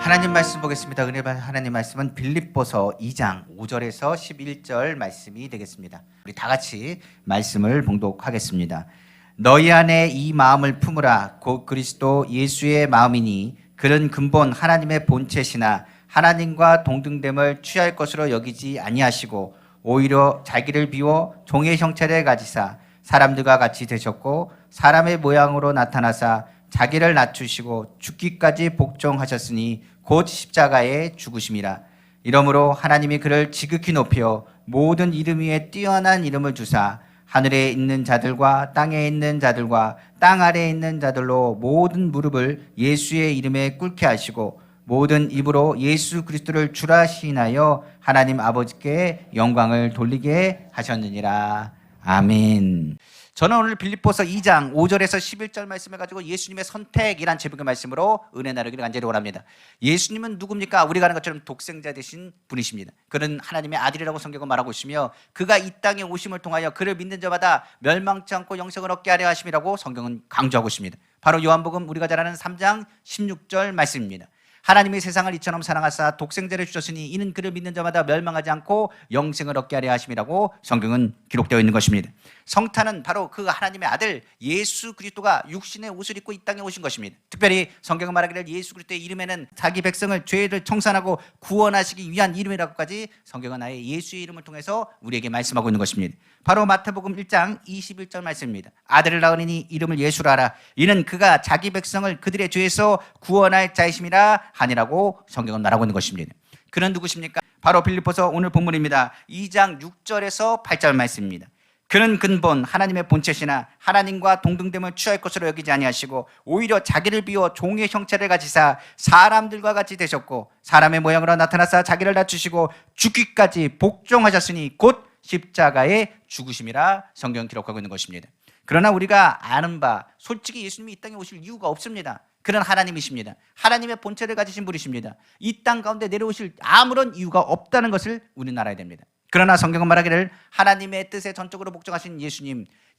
하나님 말씀 보겠습니다. 은혜 받은 하나님 말씀은 빌립보서 2장 5절에서 11절 말씀이 되겠습니다. 우리 다 같이 말씀을 봉독하겠습니다. 너희 안에 이 마음을 품으라. 곧 그리스도 예수의 마음이니 그는 근본 하나님의 본체시나 하나님과 동등됨을 취할 것으로 여기지 아니하시고 오히려 자기를 비워 종의 형체를 가지사 사람들과 같이 되셨고 사람의 모양으로 나타나사 자기를 낮추시고 죽기까지 복종하셨으니 곧 십자가에 죽으심이라. 이러므로 하나님이 그를 지극히 높여 모든 이름 위에 뛰어난 이름을 주사 하늘에 있는 자들과 땅에 있는 자들과 땅 아래에 있는 자들로 모든 무릎을 예수의 이름에 꿇게 하시고 모든 입으로 예수 그리스도를 주라 시인하여 하나님 아버지께 영광을 돌리게 하셨느니라. 아멘. 저는 오늘 빌립보서 2장 5절에서 11절 말씀을 가지고 예수님의 선택이란 제목의 말씀으로 은혜 나누기를 간절히 원합니다. 예수님은 누굽니까? 우리가 아는 것처럼 독생자 되신 분이십니다. 그는 하나님의 아들이라고 성경은 말하고 있으며 그가 이 땅에 오심을 통하여 그를 믿는 자마다 멸망치 않고 영생을 얻게 하려 하심이라고 성경은 강조하고 있습니다. 바로 요한복음 우리가 잘 아는 3장 16절 말씀입니다. 하나님이 세상을 이처럼 사랑하사 독생자를 주셨으니 이는 그를 믿는 자마다 멸망하지 않고 영생을 얻게 하려 하심이라고 성경은 기록되어 있는 것입니다. 성탄은 바로 그 하나님의 아들 예수 그리스도가 육신의 옷을 입고 이 땅에 오신 것입니다. 특별히 성경은 말하기를 예수 그리스도의 이름에는 자기 백성을 죄를 청산하고 구원하시기 위한 이름이라고까지 성경은 아예 예수의 이름을 통해서 우리에게 말씀하고 있는 것입니다. 바로 마태복음 1장 21절 말씀입니다. 아들을 낳으니 이름을 예수라 하라. 이는 그가 자기 백성을 그들의 죄에서 구원할 자이심이라 하니라고 성경은 말하고 있는 것입니다. 그는 누구십니까? 바로 빌립보서 오늘 본문입니다. 2장 6절에서 8절 말씀입니다. 그는 근본 하나님의 본체시나 하나님과 동등됨을 취할 것으로 여기지 아니하시고 오히려 자기를 비워 종의 형체를 가지사 사람들과 같이 되셨고 사람의 모양으로 나타나사 자기를 낮추시고 죽기까지 복종하셨으니 곧 십자가에 죽으심이라 성경 기록하고 있는 것입니다. 그러나 우리가 아는 바 솔직히 예수님이 이 땅에 오실 이유가 없습니다. 그는 하나님이십니다. 하나님의 본체를 가지신 분이십니다. 이 땅 가운데 내려오실 아무런 이유가 없다는 것을 우리는 알아야 됩니다. 그러나 성경은 말하기를 하나님의 뜻에 전적으로 복종하신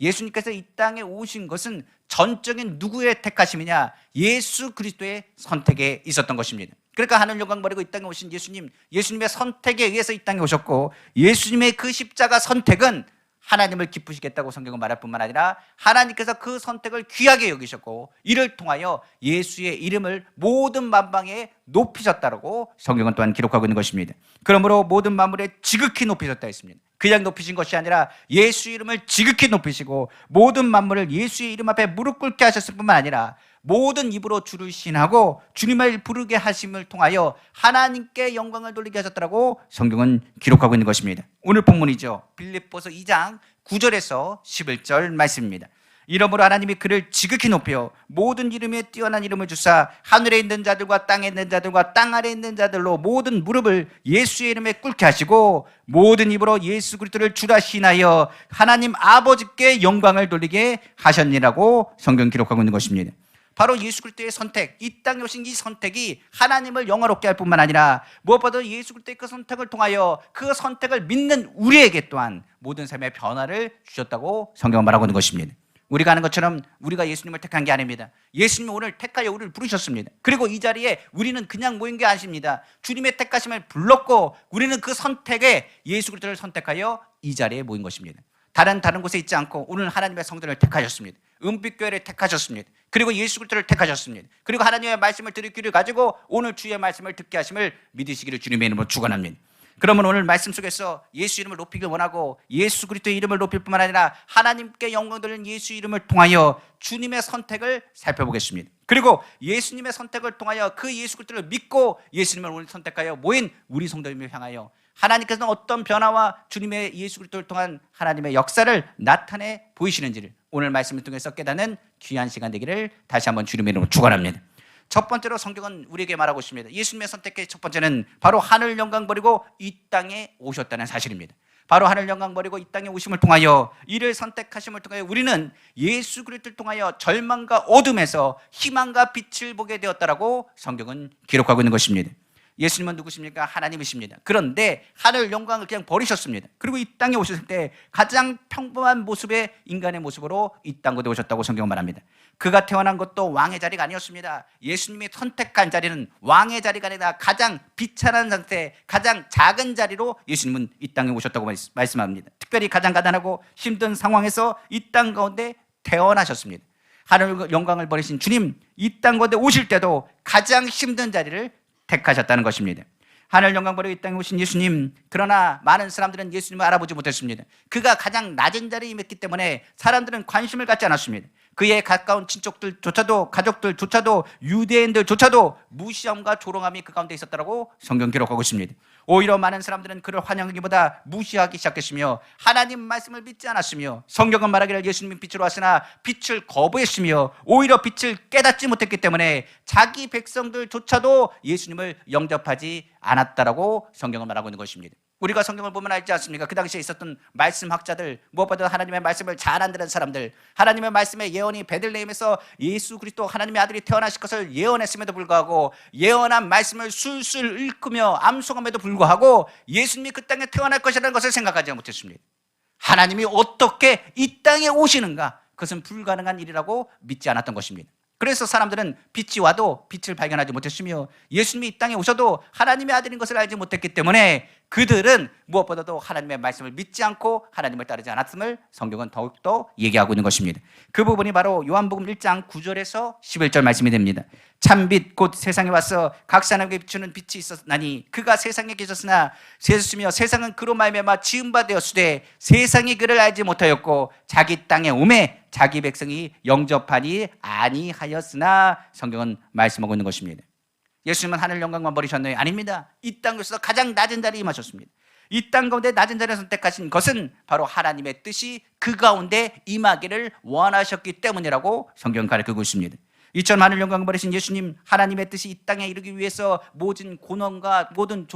예수님께서 이 땅에 오신 것은 전적인 누구의 택하심이냐? 예수 그리스도의 선택에 있었던 것입니다. 그러니까 하늘 영광 버리고 이 땅에 오신 예수님의 선택에 의해서 이 땅에 오셨고 예수님의 그 십자가 선택은 하나님을 기쁘시겠다고 성경은 말할 뿐만 아니라 하나님께서 그 선택을 귀하게 여기셨고 이를 통하여 예수의 이름을 모든 만방에 높이셨다고 성경은 또한 기록하고 있는 것입니다. 그러므로 모든 만물에 지극히 높이셨다 했습니다. 그냥 높이신 것이 아니라 예수 이름을 지극히 높이시고 모든 만물을 예수의 이름 앞에 무릎 꿇게 하셨을 뿐만 아니라 모든 입으로 주를 신하고 주님을 부르게 하심을 통하여 하나님께 영광을 돌리게 하셨다고 성경은 기록하고 있는 것입니다. 오늘 본문이죠. 빌립보서 2장 9절에서 11절 말씀입니다. 이러므로 하나님이 그를 지극히 높여 모든 이름에 뛰어난 이름을 주사 하늘에 있는 자들과 땅에 있는 자들과 땅 아래에 있는 자들로 모든 무릎을 예수의 이름에 꿇게 하시고 모든 입으로 예수 그리스도를 주라 시인하여 하나님 아버지께 영광을 돌리게 하셨니라고 성경 기록하고 있는 것입니다. 바로 예수 그리스도의 선택, 이 땅에 오신 이 선택이 하나님을 영화롭게 할 뿐만 아니라 무엇보다 예수 그리스도의 그 선택을 통하여 그 선택을 믿는 우리에게 또한 모든 삶의 변화를 주셨다고 성경은 말하고 있는 것입니다. 우리가 아는 것처럼 우리가 예수님을 택한 게 아닙니다. 예수님이 오늘 택하여 우리를 부르셨습니다. 그리고 이 자리에 우리는 그냥 모인 게 아닙니다. 주님의 택하심을 불렀고 우리는 그 선택에 예수 그리스도를 선택하여 이 자리에 모인 것입니다. 다른 곳에 있지 않고 오늘 하나님의 성도를 택하셨습니다. 은빛교회를 택하셨습니다. 그리고 예수 그리스도를 택하셨습니다. 그리고 하나님의 말씀을 들을 귀를 가지고 오늘 주의 말씀을 듣게 하심을 믿으시기를 주님의 이름으로 축원합니다. 그러면 오늘 말씀 속에서 예수 이름을 높이길 원하고 예수 그리스도의 이름을 높일 뿐만 아니라 하나님께 영광 돌리는 예수 이름을 통하여 주님의 선택을 살펴보겠습니다. 그리고 예수님의 선택을 통하여 그 예수 그리스도를 믿고 예수님을 오늘 선택하여 모인 우리 성도님을 향하여 하나님께서는 어떤 변화와 주님의 예수 그리스도를 통한 하나님의 역사를 나타내 보이시는지를 오늘 말씀을 통해서 깨닫는 귀한 시간 되기를 다시 한번 주님의 이름으로 축원합니다. 첫 번째로 성경은 우리에게 말하고 있습니다. 예수님의 선택의 첫 번째는 바로 하늘 영광 버리고 이 땅에 오셨다는 사실입니다. 바로 하늘 영광 버리고 이 땅에 오심을 통하여 이를 선택하심을 통하여 우리는 예수 그리스도를 통하여 절망과 어둠에서 희망과 빛을 보게 되었다라고 성경은 기록하고 있는 것입니다. 예수님은 누구십니까? 하나님이십니다. 그런데 하늘 영광을 그냥 버리셨습니다. 그리고 이 땅에 오셨을 때 가장 평범한 모습의 인간의 모습으로 이 땅에 오셨다고 성경은 말합니다. 그가 태어난 것도 왕의 자리가 아니었습니다. 예수님이 선택한 자리는 왕의 자리가 아니라 가장 비천한 상태, 가장 작은 자리로 예수님은 이 땅에 오셨다고 말씀합니다. 특별히 가장 가난하고 힘든 상황에서 이 땅 가운데 태어나셨습니다. 하늘 영광을 버리신 주님, 이 땅 가운데 오실 때도 가장 힘든 자리를 택하셨다는 것입니다. 하늘 영광 버리고 이 땅에 오신 예수님, 그러나 많은 사람들은 예수님을 알아보지 못했습니다. 그가 가장 낮은 자리에 임했기 때문에 사람들은 관심을 갖지 않았습니다. 그의 가까운 친척들조차도, 가족들조차도, 유대인들조차도 무시함과 조롱함이 그 가운데 있었다고 성경 기록하고 있습니다. 오히려 많은 사람들은 그를 환영하기보다 무시하기 시작했으며 하나님 말씀을 믿지 않았으며 성경은 말하기를 예수님이 빛으로 왔으나 빛을 거부했으며 오히려 빛을 깨닫지 못했기 때문에 자기 백성들조차도 예수님을 영접하지 않았다라고 성경은 말하고 있는 것입니다. 우리가 성경을 보면 알지 않습니까? 그 당시에 있었던 말씀학자들, 무엇보다 하나님의 말씀을 잘 안드는 사람들, 하나님의 말씀의 예언이 베들레헴에서 예수 그리스도 하나님의 아들이 태어나실 것을 예언했음에도 불구하고 예언한 말씀을 술술 읊으며 암송함에도 불구하고 예수님이 그 땅에 태어날 것이라는 것을 생각하지 못했습니다. 하나님이 어떻게 이 땅에 오시는가? 그것은 불가능한 일이라고 믿지 않았던 것입니다. 그래서 사람들은 빛이 와도 빛을 발견하지 못했으며 예수님이 이 땅에 오셔도 하나님의 아들인 것을 알지 못했기 때문에 그들은 무엇보다도 하나님의 말씀을 믿지 않고 하나님을 따르지 않았음을 성경은 더욱더 얘기하고 있는 것입니다. 그 부분이 바로 요한복음 1장 9절에서 11절 말씀이 됩니다. 참빛 곧 세상에 와서 각 사람에게 비추는 빛이 있었나니 그가 세상에 계셨으나 세수며 세상은 그로 말미암아 지은 바 되었으되 세상이 그를 알지 못하였고 자기 땅에 오매 자기 백성이 영접하니 아니하였으나 성경은 말씀하고 있는 것입니다. 예수님은 하늘 영광만 버리셨나요? 아닙니다. 이 땅에서 가장 낮은 자리에 임하셨습니다. 이 땅 가운데 낮은 자리에 선택하신 것은 바로 하나님의 뜻이 그 가운데 임하기를 원하셨기 때문이라고 성경은 가르치고 있습니다. 이처럼 하늘 영광을 버리신 예수님, 하나님의 뜻이 이 땅에 이르기 위해서 모든 고난과 모든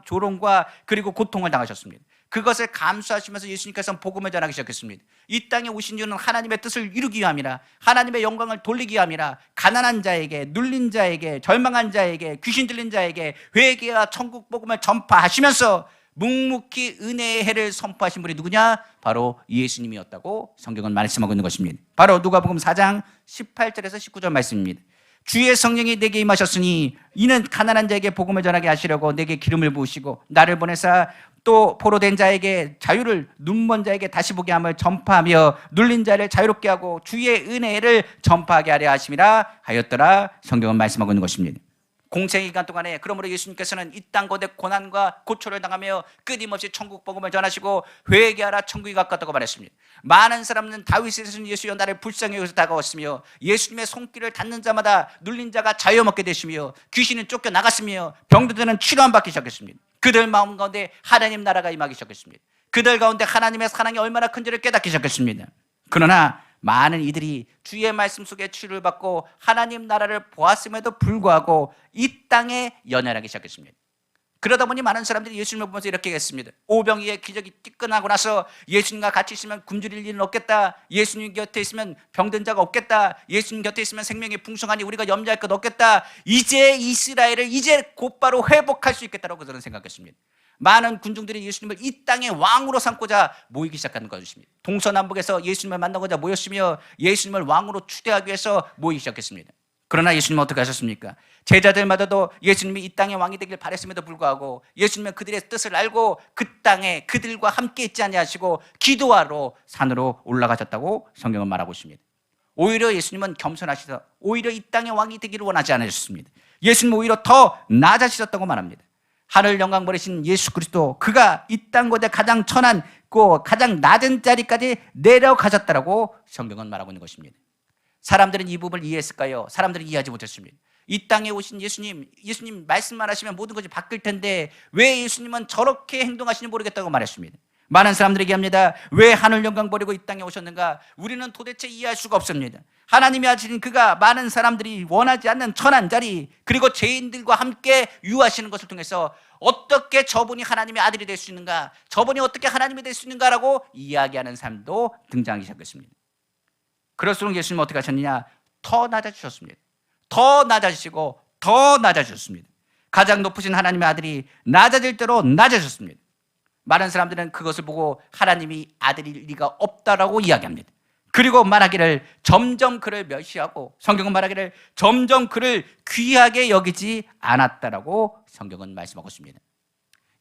조롱과 그리고 고통을 당하셨습니다. 그것을 감수하시면서 예수님께서는 복음을 전하기 시작했습니다. 이 땅에 오신 이유는 하나님의 뜻을 이루기 위함이라, 하나님의 영광을 돌리기 위함이라, 가난한 자에게, 눌린 자에게, 절망한 자에게, 귀신 들린 자에게 회개와 천국 복음을 전파하시면서 묵묵히 은혜의 해를 선포하신 분이 누구냐? 바로 예수님이었다고 성경은 말씀하고 있는 것입니다. 바로 누가복음 4장 18절에서 19절 말씀입니다. 주의 성령이 내게 임하셨으니 이는 가난한 자에게 복음을 전하게 하시려고 내게 기름을 부으시고 나를 보내사 또 포로된 자에게 자유를, 눈먼 자에게 다시 보게 함을 전파하며 눌린 자를 자유롭게 하고 주의 은혜를 전파하게 하려 하심이라 하였더라. 성경은 말씀하고 있는 것입니다. 공생의 기간 동안에 그러므로 예수님께서는 이 땅 가운데 고난과 고초를 당하며 끊임없이 천국 복음을 전하시고 회개하라 천국이 가깝다고 말했습니다. 많은 사람은 다윗의 신 예수여 나를 불쌍히 여기서 다가왔으며 예수님의 손길을 닿는 자마다 눌린 자가 자유 먹게 되시며 귀신은 쫓겨나갔으며 병들들은 치료함 받기 시작했습니다. 그들 마음 가운데 하나님 나라가 임하기 시작했습니다. 그들 가운데 하나님의 사랑이 얼마나 큰지를 깨닫기 시작했습니다. 그러나 많은 이들이 주의 말씀 속에 치유를 받고 하나님 나라를 보았음에도 불구하고 이 땅에 연연하기 시작했습니다. 그러다 보니 많은 사람들이 예수님을 보면서 이렇게 했습니다. 오병이의 기적이 뛰어나고 나서 예수님과 같이 있으면 굶주릴 일은 없겠다. 예수님 곁에 있으면 병든 자가 없겠다. 예수님 곁에 있으면 생명이 풍성하니 우리가 염려할 것 없겠다. 이제 이스라엘을 이제 곧바로 회복할 수 있겠다라고 저는 생각했습니다. 많은 군중들이 예수님을 이 땅의 왕으로 삼고자 모이기 시작하는 것입니다. 동서남북에서 예수님을 만나고자 모였으며 예수님을 왕으로 추대하기 위해서 모이기 시작했습니다. 그러나 예수님은 어떻게 하셨습니까? 제자들마다도 예수님이 이 땅의 왕이 되길 바랬음에도 불구하고 예수님은 그들의 뜻을 알고 그 땅에 그들과 함께 있지 아니하시고 기도하러 산으로 올라가셨다고 성경은 말하고 있습니다. 오히려 예수님은 겸손하시다. 오히려 이 땅의 왕이 되기를 원하지 않으셨습니다. 예수님은 오히려 더 낮아지셨다고 말합니다. 하늘 영광 버리신 예수 그리스도, 그가 이 땅 가운데 가장 천한 가장 낮은 자리까지 내려가셨다라고 성경은 말하고 있는 것입니다. 사람들은 이 부분을 이해했을까요? 사람들은 이해하지 못했습니다. 이 땅에 오신 예수님 말씀만 하시면 모든 것이 바뀔 텐데 왜 예수님은 저렇게 행동하시는지 모르겠다고 말했습니다. 많은 사람들이 얘기합니다. 왜 하늘 영광 버리고 이 땅에 오셨는가? 우리는 도대체 이해할 수가 없습니다. 하나님이 하시는 그가 많은 사람들이 원하지 않는 천한 자리, 그리고 죄인들과 함께 유하시는 것을 통해서 어떻게 저분이 하나님의 아들이 될 수 있는가, 저분이 어떻게 하나님이 될 수 있는가라고 이야기하는 사람도 등장하기 시작했습니다. 그럴수록 예수님은 어떻게 하셨느냐? 더 낮아지셨습니다. 더 낮아지시고 더 낮아지셨습니다. 가장 높으신 하나님의 아들이 낮아질 대로 낮아졌습니다. 많은 사람들은 그것을 보고 하나님이 아들일 리가 없다라고 이야기합니다. 그리고 말하기를 점점 그를 멸시하고, 성경은 말하기를 점점 그를 귀하게 여기지 않았다라고 성경은 말씀하고 있습니다.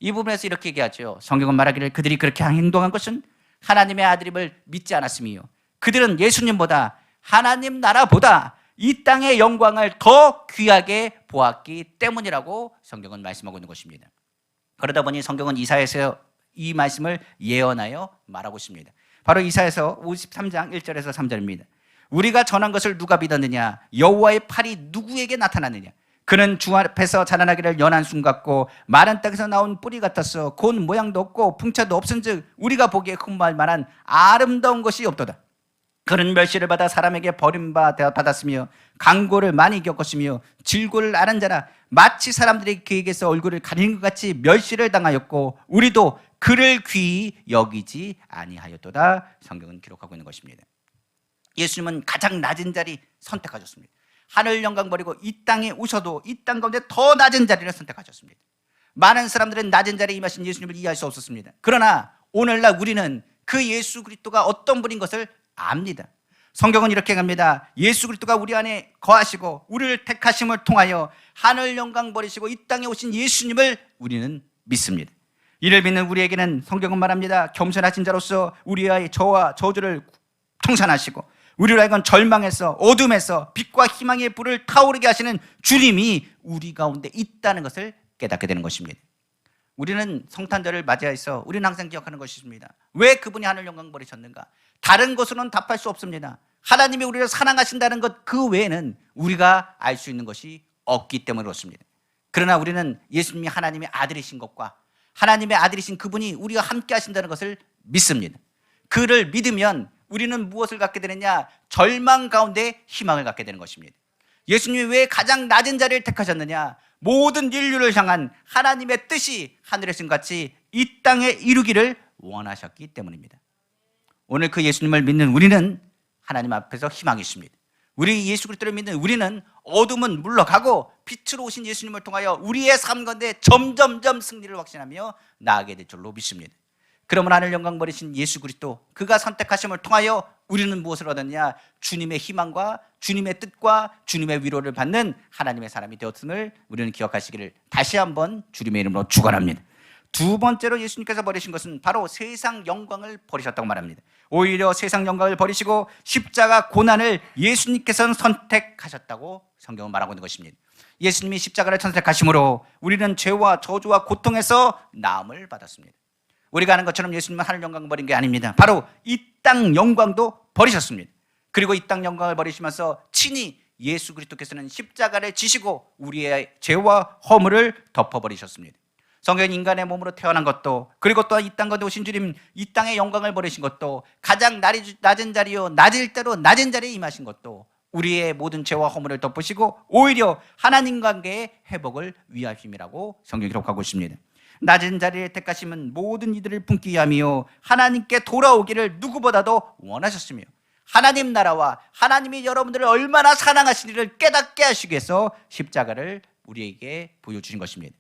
이 부분에서 이렇게 얘기하죠. 성경은 말하기를 그들이 그렇게 행동한 것은 하나님의 아들임을 믿지 않았음이요, 그들은 예수님보다 하나님 나라보다 이 땅의 영광을 더 귀하게 보았기 때문이라고 성경은 말씀하고 있는 것입니다. 그러다 보니 성경은 이사야에서 이 말씀을 예언하여 말하고 있습니다. 바로 이사야서 53장 1절에서 3절입니다. 우리가 전한 것을 누가 믿었느냐? 여호와의 팔이 누구에게 나타났느냐? 그는 주 앞에서 자라나기를 연한 순 같고 마른 땅에서 나온 뿌리 같았어. 곤 모양도 없고 풍차도 없은즉 우리가 보기에 흠모할 만한 아름다운 것이 없도다. 그는 멸시를 받아 사람에게 버림받았으며 강고를 많이 겪었으며 질고를 앓은 자라 마치 사람들이 그에게서 얼굴을 가리는 것 같이 멸시를 당하였고 우리도 그를 귀히 여기지 아니하였도다. 성경은 기록하고 있는 것입니다. 예수님은 가장 낮은 자리 선택하셨습니다. 하늘 영광 버리고 이 땅에 오셔도 이 땅 가운데 더 낮은 자리를 선택하셨습니다. 많은 사람들은 낮은 자리에 임하신 예수님을 이해할 수 없었습니다. 그러나 오늘날 우리는 그 예수 그리스도가 어떤 분인 것을 압니다. 성경은 이렇게 갑니다. 예수 그리스도가 우리 안에 거하시고 우리를 택하심을 통하여 하늘 영광 버리시고 이 땅에 오신 예수님을 우리는 믿습니다. 이를 믿는 우리에게는 성경은 말합니다. 겸손하신 자로서 우리의 저와 저주를 청산하시고 우리로 하여금 절망에서 어둠에서 빛과 희망의 불을 타오르게 하시는 주님이 우리 가운데 있다는 것을 깨닫게 되는 것입니다. 우리는 성탄절을 맞이해서 우리는 항상 기억하는 것이 있습니다. 왜 그분이 하늘 영광 버리셨는가? 다른 것으로는 답할 수 없습니다. 하나님이 우리를 사랑하신다는 것 그 외에는 우리가 알 수 있는 것이 없기 때문에 그렇습니다. 그러나 우리는 예수님이 하나님의 아들이신 것과 하나님의 아들이신 그분이 우리와 함께 하신다는 것을 믿습니다. 그를 믿으면 우리는 무엇을 갖게 되느냐? 절망 가운데 희망을 갖게 되는 것입니다. 예수님이 왜 가장 낮은 자리를 택하셨느냐? 모든 인류를 향한 하나님의 뜻이 하늘에서 같이 이 땅에 이루기를 원하셨기 때문입니다. 오늘 그 예수님을 믿는 우리는 하나님 앞에서 희망이 있습니다. 우리 예수 그리스도를 믿는 우리는 어둠은 물러가고 빛으로 오신 예수님을 통하여 우리의 삶 가운데 점점점 승리를 확신하며 나아가게 될 줄로 믿습니다. 그러면 하늘 영광 버리신 예수 그리스도, 그가 선택하심을 통하여 우리는 무엇을 얻었냐? 주님의 희망과 주님의 뜻과 주님의 위로를 받는 하나님의 사람이 되었음을 우리는 기억하시기를 다시 한번 주님의 이름으로 축원합니다. 두 번째로 예수님께서 버리신 것은 바로 세상 영광을 버리셨다고 말합니다. 오히려 세상 영광을 버리시고 십자가 고난을 예수님께서는 선택하셨다고 성경은 말하고 있는 것입니다. 예수님이 십자가를 선택하심으로 우리는 죄와 저주와 고통에서 나음을 받았습니다. 우리가 아는 것처럼 예수님은 하늘 영광을 버린 게 아닙니다. 바로 이 땅 영광도 버리셨습니다. 그리고 이 땅 영광을 버리시면서 친히 예수 그리스도께서는 십자가를 지시고 우리의 죄와 허물을 덮어버리셨습니다. 성경은 인간의 몸으로 태어난 것도, 그리고 또 이 땅 가운데 오신 주님 이 땅의 영광을 버리신 것도, 가장 낮은 자리요 낮을 대로 낮은 자리에 임하신 것도 우리의 모든 죄와 허물을 덮으시고 오히려 하나님 관계의 회복을 위하심이라고 성경이 기록하고 있습니다. 낮은 자리에 택하심은 모든 이들을 품기 위함이요 하나님께 돌아오기를 누구보다도 원하셨으며 하나님 나라와 하나님이 여러분들을 얼마나 사랑하시니를 깨닫게 하시기 위해서 십자가를 우리에게 보여주신 것입니다.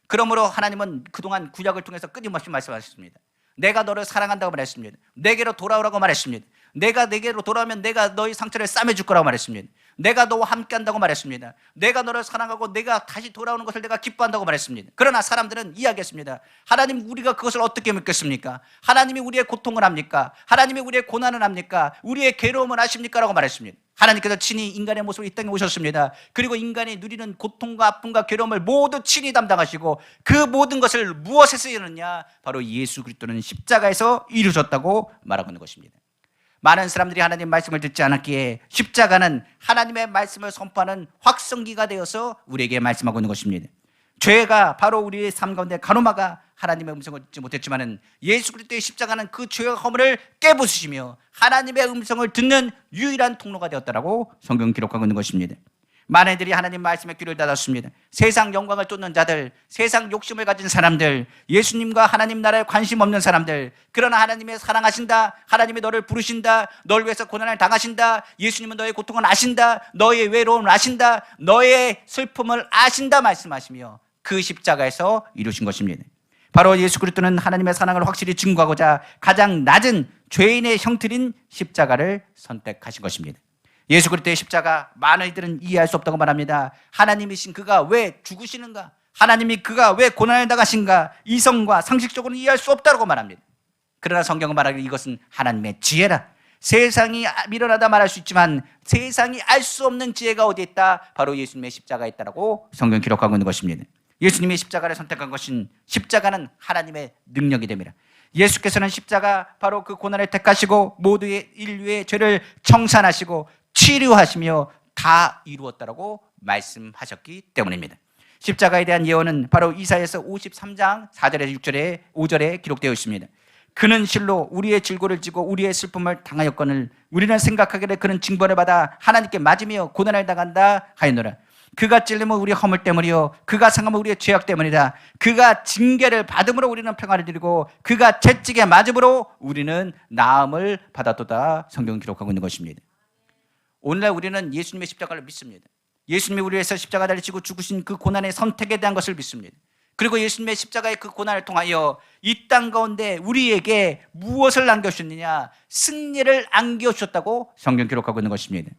그러므로 하나님은 그동안 구약을 통해서 끊임없이 말씀하셨습니다. 내가 너를 사랑한다고 말했습니다. 내게로 돌아오라고 말했습니다. 내가 내게로 돌아오면 내가 너의 상처를 싸매줄 거라고 말했습니다. 내가 너와 함께 한다고 말했습니다. 내가 너를 사랑하고 내가 다시 돌아오는 것을 내가 기뻐한다고 말했습니다. 그러나 사람들은 이야기했습니다. 하나님, 우리가 그것을 어떻게 믿겠습니까? 하나님이 우리의 고통을 합니까? 하나님이 우리의 고난을 합니까? 우리의 괴로움을 아십니까? 라고 말했습니다. 하나님께서 친히 인간의 모습으로 이 땅에 오셨습니다. 그리고 인간이 누리는 고통과 아픔과 괴로움을 모두 친히 담당하시고 그 모든 것을 무엇에 쓰였느냐? 바로 예수 그리스도는 십자가에서 이루셨다고 말하고 있는 것입니다. 많은 사람들이 하나님 말씀을 듣지 않았기에 십자가는 하나님의 말씀을 선포하는 확성기가 되어서 우리에게 말씀하고 있는 것입니다. 죄가 바로 우리의 삶 가운데 가로막아 하나님의 음성을 듣지 못했지만은 예수 그리스도의 십자가는 그 죄와 허물을 깨부수시며 하나님의 음성을 듣는 유일한 통로가 되었다라고 성경 기록하고 있는 것입니다. 많은 이들이 하나님 말씀에 귀를 닫았습니다. 세상 영광을 쫓는 자들, 세상 욕심을 가진 사람들, 예수님과 하나님 나라에 관심 없는 사람들, 그러나 하나님의 사랑하신다, 하나님이 너를 부르신다, 너를 위해서 고난을 당하신다, 예수님은 너의 고통을 아신다, 너의 외로움을 아신다, 너의 슬픔을 아신다 말씀하시며 그 십자가에서 이루신 것입니다. 바로 예수 그리스도는 하나님의 사랑을 확실히 증거하고자 가장 낮은 죄인의 형틀인 십자가를 선택하신 것입니다. 예수 그리스도의 십자가 많은 이들은 이해할 수 없다고 말합니다. 하나님이신 그가 왜 죽으시는가? 하나님이 그가 왜 고난을 당하신가? 이성과 상식적으로는 이해할 수 없다고 말합니다. 그러나 성경은 말하기를 이것은 하나님의 지혜라. 세상이 미련하다 말할 수 있지만 세상이 알 수 없는 지혜가 어디에 있다? 바로 예수님의 십자가에 있다라고 성경 기록하고 있는 것입니다. 예수님이 십자가를 선택한 것은 십자가는 하나님의 능력이 됩니다. 예수께서는 십자가 바로 그 고난을 택하시고 모두의 인류의 죄를 청산하시고 치료하시며 다 이루었다라고 말씀하셨기 때문입니다. 십자가에 대한 예언은 바로 이사야서 53장 4절에서 6절에 5절에 기록되어 있습니다. 그는 실로 우리의 질고를 지고 우리의 슬픔을 당하였거늘 우리는 생각하기를 그는 징벌을 받아 하나님께 맞으며 고난을 당한다 하였노라. 그가 찔림은 우리의 허물 때문이요 그가 상함은 우리의 죄악 때문이다. 그가 징계를 받음으로 우리는 평안을 드리고 그가 채찍에 맞음으로 우리는 나음을 받았도다. 성경 기록하고 있는 것입니다. 오늘날 우리는 예수님의 십자가를 믿습니다. 예수님이 우리 위해서 십자가를 지고 죽으신 그 고난의 선택에 대한 것을 믿습니다. 그리고 예수님의 십자가의 그 고난을 통하여 이 땅 가운데 우리에게 무엇을 안겨주셨느냐? 승리를 안겨주셨다고 성경 기록하고 있는 것입니다.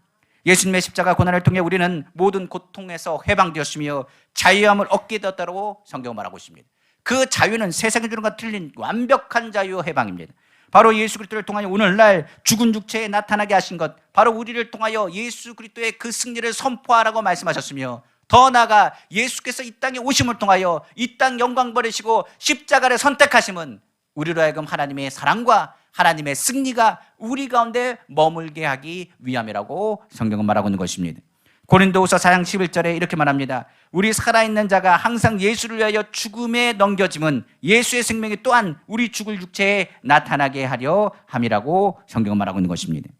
예수님의 십자가 고난을 통해 우리는 모든 고통에서 해방되었으며 자유함을 얻게 되었다고 성경은 말하고 있습니다. 그 자유는 세상이 주는 것과 틀린 완벽한 자유 해방입니다. 바로 예수 그리스도를 통하여 오늘날 죽은 육체에 나타나게 하신 것, 바로 우리를 통하여 예수 그리스도의 그 승리를 선포하라고 말씀하셨으며 더 나아가 예수께서 이 땅에 오심을 통하여 이 땅 영광 버리시고 십자가를 선택하심은 우리로 하여금 하나님의 사랑과 하나님의 승리가 우리 가운데 머물게 하기 위함이라고 성경은 말하고 있는 것입니다. 고린도후서 4장 11절에 이렇게 말합니다. 우리 살아있는 자가 항상 예수를 위하여 죽음에 넘겨짐은 예수의 생명이 또한 우리 죽을 육체에 나타나게 하려 함이라고 성경은 말하고 있는 것입니다.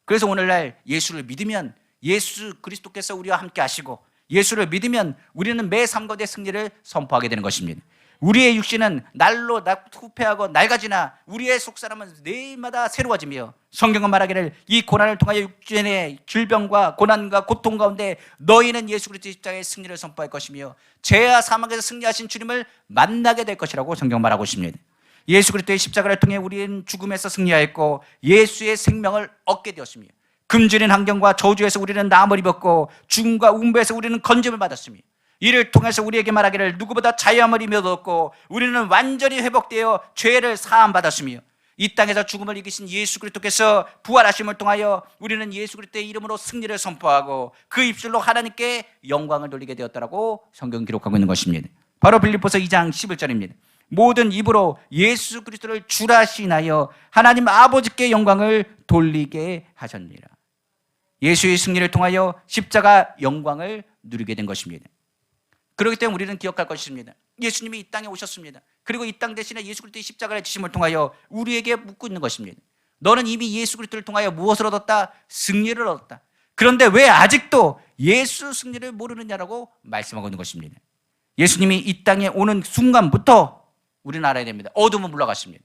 그래서 오늘날 예수를 믿으면 예수 그리스도께서 우리와 함께 하시고 예수를 믿으면 우리는 매 삶 가운데 승리를 선포하게 되는 것입니다. 우리의 육신은 날로 후패하고 낡아지나 우리의 속사람은 매일마다 새로워지며 성경은 말하기를 이 고난을 통하여 육신의 질병과 고난과 고통 가운데 너희는 예수 그리스도의 십자가의 승리를 선포할 것이며 죄와 사망에서 승리하신 주님을 만나게 될 것이라고 성경 말하고 있습니다. 예수 그리스도의 십자가를 통해 우리는 죽음에서 승리하였고 예수의 생명을 얻게 되었으며 금주린 환경과 저주에서 우리는 나음을 입었고 죽음과 운배에서 우리는 건짐을 받았으며 이를 통해서 우리에게 말하기를 누구보다 자유함을 얻었고 우리는 완전히 회복되어 죄를 사함 받았으며 이 땅에서 죽음을 이기신 예수 그리스도께서 부활하심을 통하여 우리는 예수 그리스도의 이름으로 승리를 선포하고 그 입술로 하나님께 영광을 돌리게 되었다라고 성경 기록하고 있는 것입니다. 바로 빌립보서 2장 11절입니다. 모든 입으로 예수 그리스도를 주라 시인하여 하나님 아버지께 영광을 돌리게 하셨느니라. 예수의 승리를 통하여 십자가 영광을 누리게 된 것입니다. 그렇기 때문에 우리는 기억할 것입니다. 예수님이 이 땅에 오셨습니다. 그리고 이 땅 대신에 예수 그리스도의 십자가의 지심을 통하여 우리에게 묻고 있는 것입니다. 너는 이미 예수 그리스도를 통하여 무엇을 얻었다? 승리를 얻었다. 그런데 왜 아직도 예수 승리를 모르느냐라고 말씀하고 있는 것입니다. 예수님이 이 땅에 오는 순간부터 우리는 알아야 됩니다. 어둠은 물러갔습니다.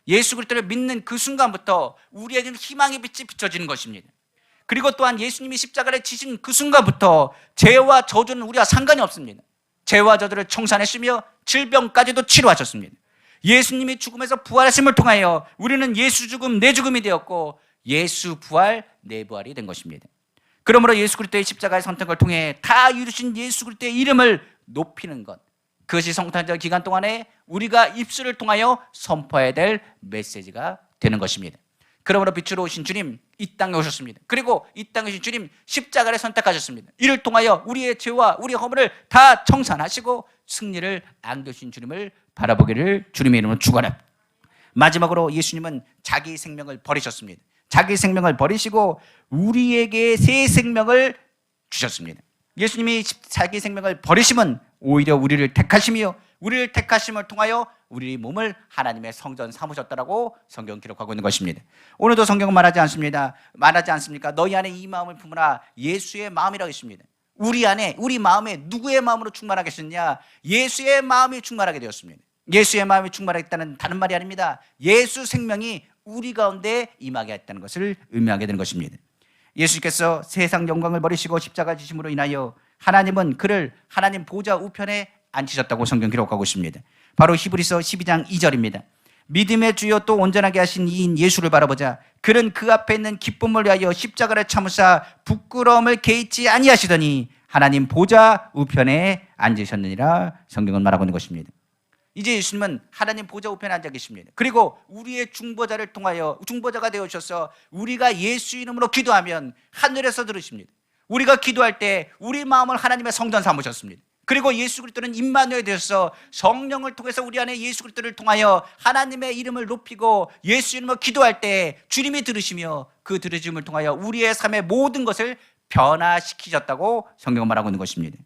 예수 그리스도를 믿는 그 순간부터 우리에게는 희망의 빛이 비춰지는 것입니다. 그리고 또한 예수님이 십자가를 지신 그 순간부터 죄와 저주는 우리와 상관이 없습니다. 죄와 저주를 청산했으며 질병까지도 치료하셨습니다. 예수님이 죽음에서 부활하심을 통하여 우리는 예수 죽음 내 죽음이 되었고 예수 부활 내 부활이 된 것입니다. 그러므로 예수 그리스도의 십자가의 선택을 통해 다 이루신 예수 그리스도의 이름을 높이는 것, 그것이 성탄절 기간 동안에 우리가 입술을 통하여 선포해야 될 메시지가 되는 것입니다. 그러므로 빛으로 오신 주님 이 땅에 오셨습니다. 그리고 이 땅에 오신 주님 십자가를 선택하셨습니다. 이를 통하여 우리의 죄와 우리의 허물을 다 청산하시고 승리를 안겨주신 주님을 바라보기를 주님의 이름으로 축원합니다. 마지막으로 예수님은 자기 생명을 버리셨습니다. 자기 생명을 버리시고 우리에게 새 생명을 주셨습니다. 예수님이 자기 생명을 버리심은 오히려 우리를 택하시며 우리를 택하심을 통하여 우리 몸을 하나님의 성전 삼으셨다라고 성경 기록하고 있는 것입니다. 오늘도 성경은 말하지 않습니까? 너희 안에 이 마음을 품으라. 예수의 마음이라고 했습니다. 우리 안에, 우리 마음에 누구의 마음으로 충만하겠느냐? 예수의 마음이 충만하게 되었습니다. 예수의 마음이 충만하겠다는 다른 말이 아닙니다. 예수 생명이 우리 가운데 임하게 했다는 것을 의미하게 되는 것입니다. 예수께서 세상 영광을 버리시고 십자가 지심으로 인하여 하나님은 그를 하나님 보좌 우편에 앉히셨다고 성경 기록하고 있습니다. 바로 히브리서 12장 2절입니다. 믿음의 주여 또 온전하게 하신 이인 예수를 바라보자. 그는 그 앞에 있는 기쁨을 위하여 십자가를 참으사 부끄러움을 개의치 아니하시더니 하나님 보좌 우편에 앉으셨느니라. 성경은 말하고 있는 것입니다. 이제 예수님은 하나님 보좌 우편에 앉아 계십니다. 그리고 우리의 중보자를 통하여 중보자가 되어주셔서 우리가 예수 이름으로 기도하면 하늘에서 들으십니다. 우리가 기도할 때 우리 마음을 하나님의 성전 삼으셨습니다. 그리고 예수 그리스도는 임마누엘 되셔서 성령을 통해서 우리 안에 예수 그리스도를 통하여 하나님의 이름을 높이고 예수 이름으로 기도할 때 주님이 들으시며 그 들으심을 통하여 우리의 삶의 모든 것을 변화시키셨다고 성경은 말하고 있는 것입니다.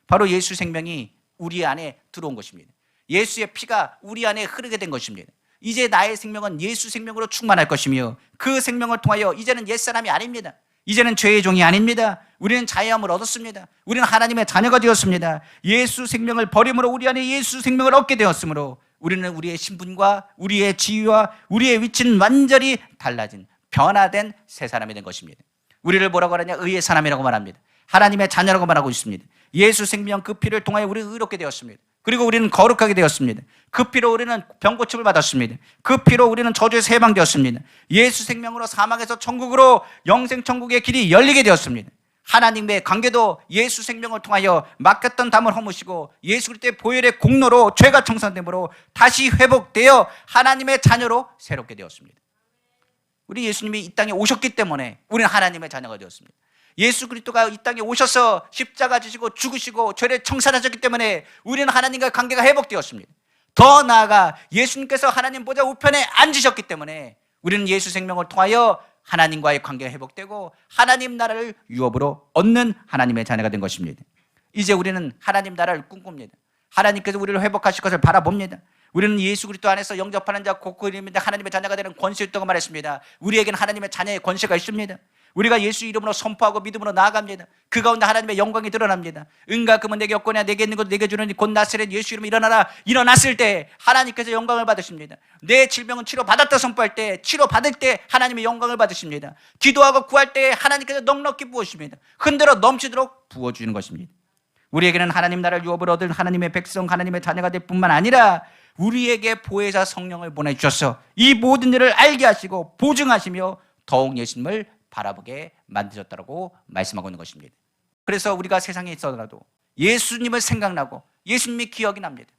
바로 예수 생명이 우리 안에 들어온 것입니다. 예수의 피가 우리 안에 흐르게 된 것입니다. 이제 나의 생명은 예수 생명으로 충만할 것이며 그 생명을 통하여 이제는 옛사람이 아닙니다. 이제는 죄의 종이 아닙니다. 우리는 자유함을 얻었습니다. 우리는 하나님의 자녀가 되었습니다. 예수 생명을 버림으로 우리 안에 예수 생명을 얻게 되었으므로 우리는 우리의 신분과 우리의 지위와 우리의 위치는 완전히 달라진 변화된 새 사람이 된 것입니다. 우리를 뭐라고 하느냐? 의의 사람이라고 말합니다. 하나님의 자녀라고 말하고 있습니다. 예수 생명 그 피를 통하여 우리는 의롭게 되었습니다. 그리고 우리는 거룩하게 되었습니다. 그 피로 우리는 병고침을 받았습니다. 그 피로 우리는 저주에서 해방되었습니다. 예수 생명으로 사망에서 천국으로 영생 천국의 길이 열리게 되었습니다. 하나님의 관계도 예수 생명을 통하여 막혔던 담을 허무시고 예수 그리스도의 보혈의 공로로 죄가 청산됨으로 다시 회복되어 하나님의 자녀로 새롭게 되었습니다. 우리 예수님이 이 땅에 오셨기 때문에 우리는 하나님의 자녀가 되었습니다. 예수 그리스도가 이 땅에 오셔서 십자가 지시고 죽으시고 죄를 청산하셨기 때문에 우리는 하나님과 관계가 회복되었습니다. 더 나아가 예수님께서 하나님 보좌 우편에 앉으셨기 때문에 우리는 예수 생명을 통하여 하나님과의 관계가 회복되고 하나님 나라를 유업으로 얻는 하나님의 자녀가 된 것입니다. 이제 우리는 하나님 나라를 꿈꿉니다. 하나님께서 우리를 회복하실 것을 바라봅니다. 우리는 예수 그리스도 안에서 영접하는 자 곧 그 이름인데 하나님의 자녀가 되는 권세가 있다고 말했습니다. 우리에게는 하나님의 자녀의 권세가 있습니다. 우리가 예수 이름으로 선포하고 믿음으로 나아갑니다. 그 가운데 하나님의 영광이 드러납니다. 은과 금은 내게 없거냐 내게 있는 것도 내게 주느니 곧 나사렛 예수 이름 일어나라. 일어났을 때 하나님께서 영광을 받으십니다. 내 질병은 치료받았다 선포할 때 치료받을 때 하나님의 영광을 받으십니다. 기도하고 구할 때 하나님께서 넉넉히 부어주십니다. 흔들어 넘치도록 부어주는 것입니다. 우리에게는 하나님 나라를 유업으로 얻을 하나님의 백성 하나님의 자녀가 될 뿐만 아니라 우리에게 보혜사 성령을 보내주셔서 이 모든 일을 알게 하시고 보증하시며 더욱 예수님을 바라보게 만드셨다고 말씀하고 있는 것입니다. 그래서 우리가 세상에 있어도 예수님을 생각나고 예수님이 기억이 납니다.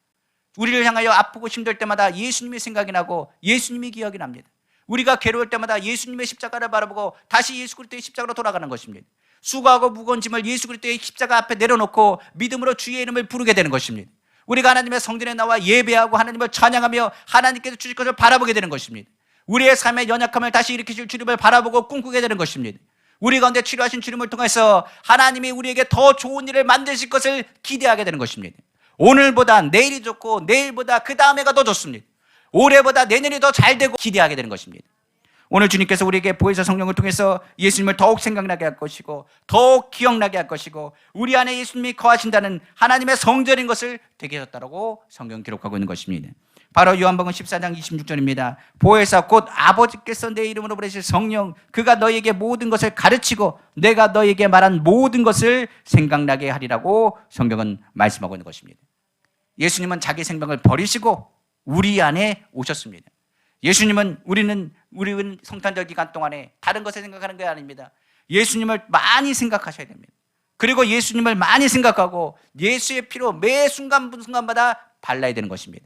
우리를 향하여 아프고 힘들 때마다 예수님이 생각이 나고 예수님이 기억이 납니다. 우리가 괴로울 때마다 예수님의 십자가를 바라보고 다시 예수 그리스도의 십자가로 돌아가는 것입니다. 수고하고 무거운 짐을 예수 그리스도의 십자가 앞에 내려놓고 믿음으로 주의 이름을 부르게 되는 것입니다. 우리가 하나님의 성전에 나와 예배하고 하나님을 찬양하며 하나님께서 주실 것을 바라보게 되는 것입니다. 우리의 삶의 연약함을 다시 일으키실 주님을 바라보고 꿈꾸게 되는 것입니다. 우리 가운데 치료하신 주님을 통해서 하나님이 우리에게 더 좋은 일을 만드실 것을 기대하게 되는 것입니다. 오늘보다 내일이 좋고 내일보다 그 다음에가 더 좋습니다. 올해보다 내년이 더 잘 되고 기대하게 되는 것입니다. 오늘 주님께서 우리에게 보혜사 성령을 통해서 예수님을 더욱 생각나게 할 것이고 더욱 기억나게 할 것이고 우리 안에 예수님이 거하신다는 하나님의 성전인 것을 되게 하셨다고 성경 기록하고 있는 것입니다. 바로 요한복음 14장 26절입니다. 보혜사 곧 아버지께서 내 이름으로 보내실 성령 그가 너희에게 모든 것을 가르치고 내가 너희에게 말한 모든 것을 생각나게 하리라고 성경은 말씀하고 있는 것입니다. 예수님은 자기 생명을 버리시고 우리 안에 오셨습니다. 예수님은 우리는 성탄절 기간 동안에 다른 것을 생각하는 게 아닙니다. 예수님을 많이 생각하셔야 됩니다. 그리고 예수님을 많이 생각하고 예수의 피로 매 순간마다 발라야 되는 것입니다.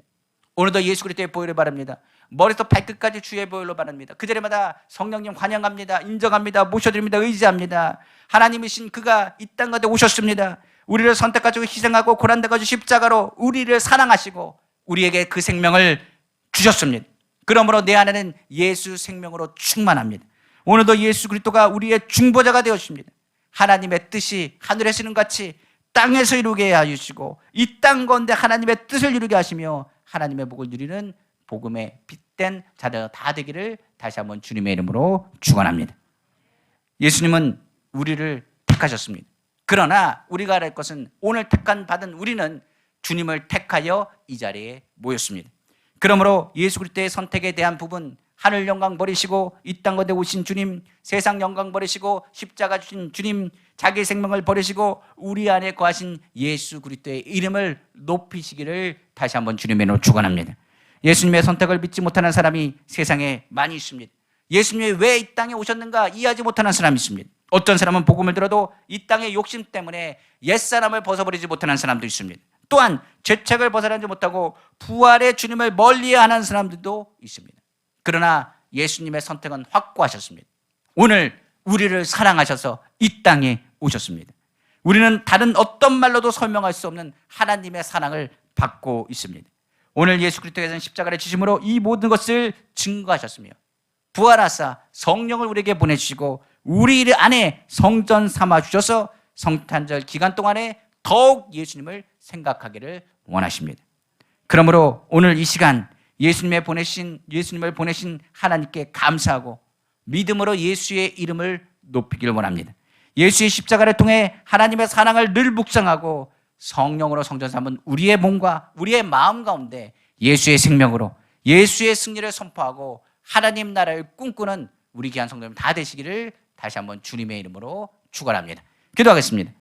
오늘도 예수 그리스도의 보혈을 바랍니다. 머리부터 발끝까지 주의 보혈로 바랍니다. 그 자리마다 성령님 환영합니다. 인정합니다. 모셔드립니다. 의지합니다. 하나님이신 그가 이 땅 가운데 오셨습니다. 우리를 선택하시고 희생하고 고난당하시고 십자가로 우리를 사랑하시고 우리에게 그 생명을 주셨습니다. 그러므로 내 안에는 예수 생명으로 충만합니다. 오늘도 예수 그리스도가 우리의 중보자가 되었습니다. 하나님의 뜻이 하늘에서 이루는 같이 땅에서 이루게 하시고 이 땅 가운데 하나님의 뜻을 이루게 하시며 하나님의 복을 누리는 복음의 빛된 자들 다 되기를 다시 한번 주님의 이름으로 축원합니다. 예수님은 우리를 택하셨습니다. 그러나 우리가 알 것은 오늘 택한 받은 우리는 주님을 택하여 이 자리에 모였습니다. 그러므로 예수 그리스도의 선택에 대한 부분 하늘 영광 버리시고 이 땅 가운데 오신 주님, 세상 영광 버리시고 십자가 주신 주님, 자기 생명을 버리시고 우리 안에 거하신 예수 그리스도의 이름을 높이시기를 다시 한번 주님의 이름으로 축원합니다. 예수님의 선택을 믿지 못하는 사람이 세상에 많이 있습니다. 예수님이 왜 이 땅에 오셨는가 이해하지 못하는 사람이 있습니다. 어떤 사람은 복음을 들어도 이 땅의 욕심 때문에 옛사람을 벗어버리지 못하는 사람도 있습니다. 또한 죄책을 벗어나지 못하고 부활의 주님을 멀리하는 사람들도 있습니다. 그러나 예수님의 선택은 확고하셨습니다. 오늘 우리를 사랑하셔서 이 땅에 오셨습니다. 우리는 다른 어떤 말로도 설명할 수 없는 하나님의 사랑을 받고 있습니다. 오늘 예수 그리스도께서는 십자가를 지심으로 이 모든 것을 증거하셨으며 부활하사 성령을 우리에게 보내주시고 우리 안에 성전 삼아주셔서 성탄절 기간 동안에 더욱 예수님을 생각하기를 원하십니다. 그러므로 오늘 이 시간 예수님을 보내신 하나님께 감사하고 믿음으로 예수의 이름을 높이기를 원합니다. 예수의 십자가를 통해 하나님의 사랑을 늘 묵상하고 성령으로 성전 삼은 우리의 몸과 우리의 마음 가운데 예수의 생명으로 예수의 승리를 선포하고 하나님 나라를 꿈꾸는 우리 귀한 성도님 다 되시기를 다시 한번 주님의 이름으로 축원합니다. 기도하겠습니다.